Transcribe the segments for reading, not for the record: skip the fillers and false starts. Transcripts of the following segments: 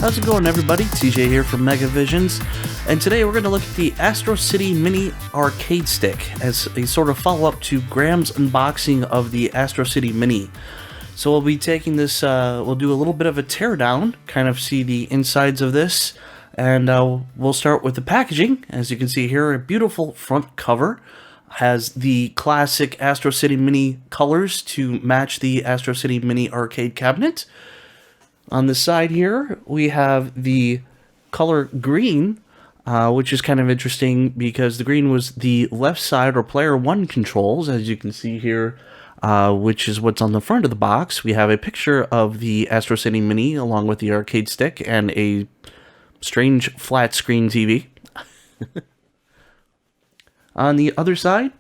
How's it going, everybody? TJ here from Megavisions, and today we're going to look at the Astro City Mini arcade stick as a sort of follow-up to Graham's unboxing of the Astro City Mini. So we'll be taking this, we'll do a little bit of a teardown, kind of see the insides of this, and we'll start with the packaging. As you can see here, a beautiful front cover. Has the classic Astro City Mini colors to match the Astro City Mini arcade cabinet. On the side here, we have the color green, which is kind of interesting because the green was the left side or player 1 controls, as you can see here, which is what's on the front of the box. We have a picture of the Astro City Mini along with the arcade stick and a strange flat screen TV. On the other side,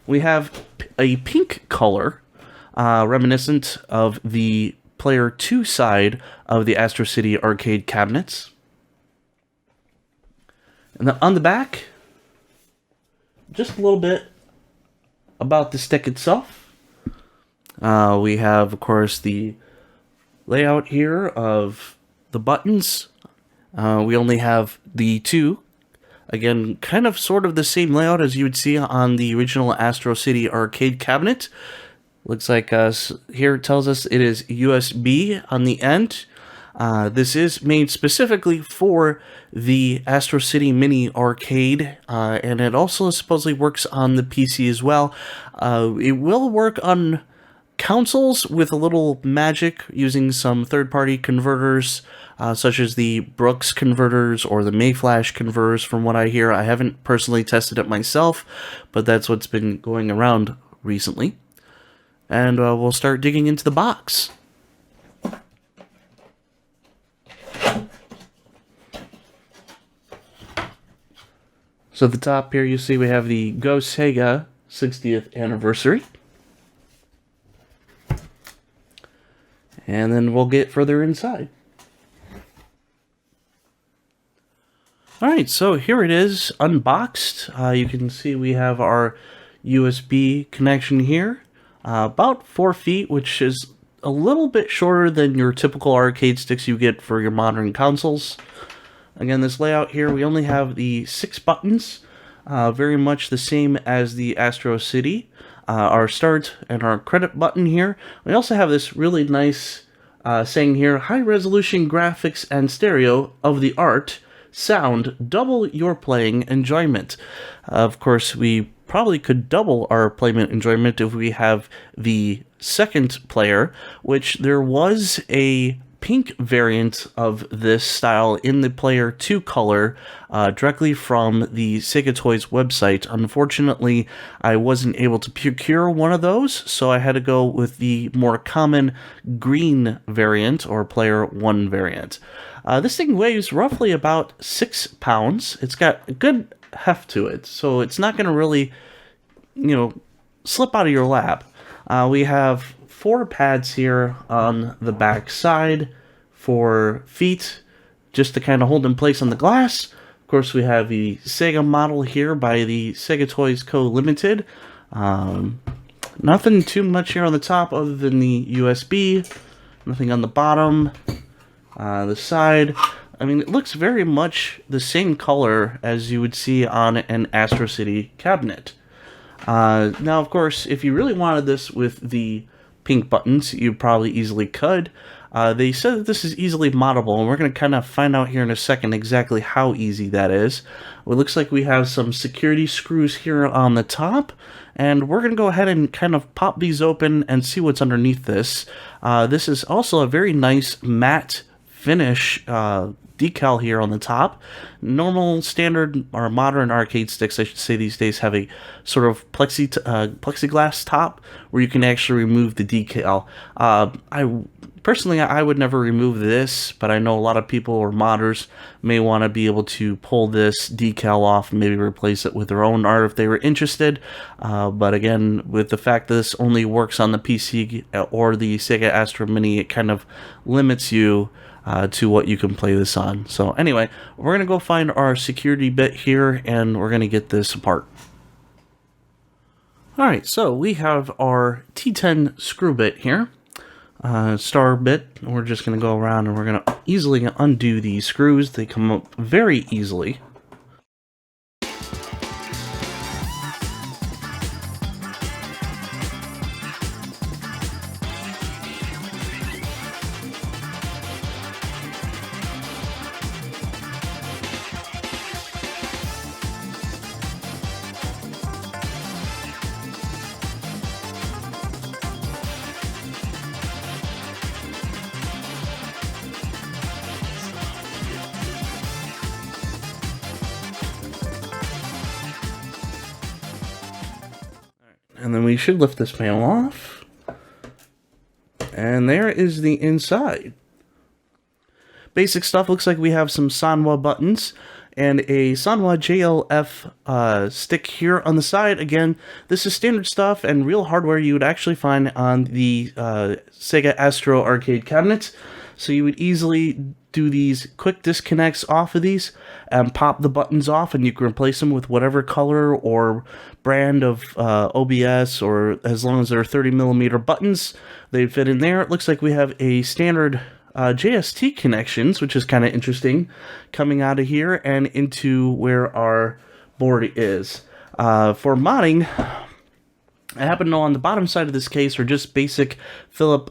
we have a pink color, reminiscent of the Player 2 side of the Astro City arcade cabinets. And then on the back, just a little bit about the stick itself. We have, of course, the layout here of the buttons. We only have the two. Again, kind of sort of the same layout as you would see on the original Astro City arcade cabinet. Looks like here it tells us it is USB on the end. This is made specifically for the Astro City Mini arcade, and it also supposedly works on the PC as well. It will work on consoles with a little magic using some third-party converters, such as the Brooks converters or the Mayflash converters, from what I hear. I haven't personally tested it myself, but that's what's been going around recently. And we'll start digging into the box. So at the top here, you see we have the Go SEGA 60th anniversary. And then we'll get further inside. Alright, so here it is, unboxed. You can see we have our USB connection here. About 4 feet, which is a little bit shorter than your typical arcade sticks you get for your modern consoles. Again, this layout here, we only have the 6 buttons, very much the same as the Astro City. Our start and our credit button here. We also have this really nice saying here, high resolution graphics and stereo of the art, sound, double your playing enjoyment. Of course, we probably could double our playment enjoyment if we have the second player, which there was a pink variant of this style in the Player 2 color directly from the Sega Toys website. Unfortunately, I wasn't able to procure one of those, so I had to go with the more common green variant or Player 1 variant. This thing weighs roughly about 6 pounds. It's got a good heft to it, so it's not going to really, slip out of your lap. We have 4 pads here on the back side for feet, just to kind of hold in place on the glass. Of course, we have the Sega model here by the Sega Toys Co. Limited. Nothing too much here on the top other than the USB. Nothing on the bottom. The side, I mean, it looks very much the same color as you would see on an Astro City cabinet. Now, of course, if you really wanted this with the pink buttons, you probably easily could. They said that this is easily moddable, and we're going to kind of find out here in a second exactly how easy that is. Well, it looks like we have some security screws here on the top, and we're going to go ahead and kind of pop these open and see what's underneath this. This is also a very nice matte finish decal here on the top. Normal, standard, or modern arcade sticks, I should say, these days have a sort of plexiglass top where you can actually remove the decal. Personally, I would never remove this, but I know a lot of people or modders may want to be able to pull this decal off and maybe replace it with their own art if they were interested. But again, with the fact that this only works on the PC or the Sega Astro Mini, it kind of limits you to what you can play this on. So anyway, we're going to go find our security bit here, and we're going to get this apart. Alright, so we have our T10 screw bit here. star bit. We're just going to go around and we're going to easily undo these screws. They come up very easily. And then we should lift this panel off. And there is the inside. Basic stuff. Looks like we have some Sanwa buttons and a Sanwa JLF stick here on the side. Again, this is standard stuff and real hardware you would actually find on the SEGA Astro arcade cabinets. So you would easily do these quick disconnects off of these and pop the buttons off, and you can replace them with whatever color or brand of OBS, or as long as they're 30mm buttons, they fit in there. It looks like we have a standard JST connections, which is kind of interesting, coming out of here and into where our board is. For modding, I happen to know on the bottom side of this case are just basic Phillips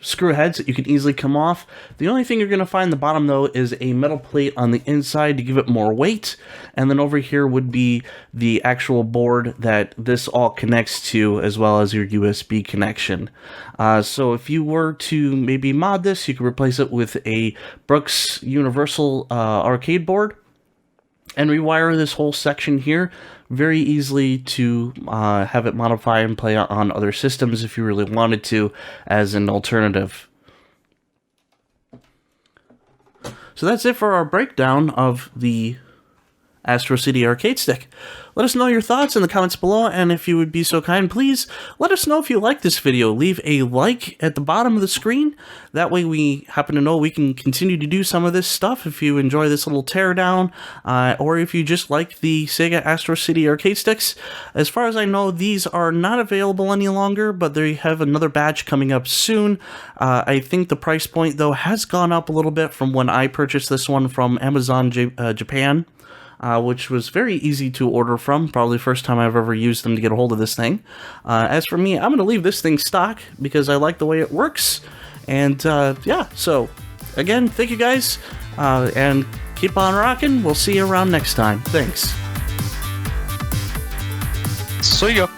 screw heads that you can easily come off. The only thing you're going to find in the bottom, though, is a metal plate on the inside to give it more weight. And then over here would be the actual board that this all connects to, as well as your USB connection. So if you were to maybe mod this, you could replace it with a Brooks Universal arcade board and rewire this whole section here very easily to have it modify and play on other systems if you really wanted to as an alternative. So that's it for our breakdown of the Astro City arcade stick. Let us know your thoughts in the comments below, and if you would be so kind, please let us know if you like this video. Leave a like at the bottom of the screen. That way we happen to know we can continue to do some of this stuff if you enjoy this little teardown, or if you just like the SEGA Astro City arcade sticks. As far as I know, these are not available any longer, but they have another batch coming up soon. I think the price point, though, has gone up a little bit from when I purchased this one from Amazon Japan. Which was very easy to order from. Probably the first time I've ever used them to get a hold of this thing. As for me, I'm going to leave this thing stock because I like the way it works. And yeah, so again, thank you guys, and keep on rocking. We'll see you around next time. Thanks. See ya.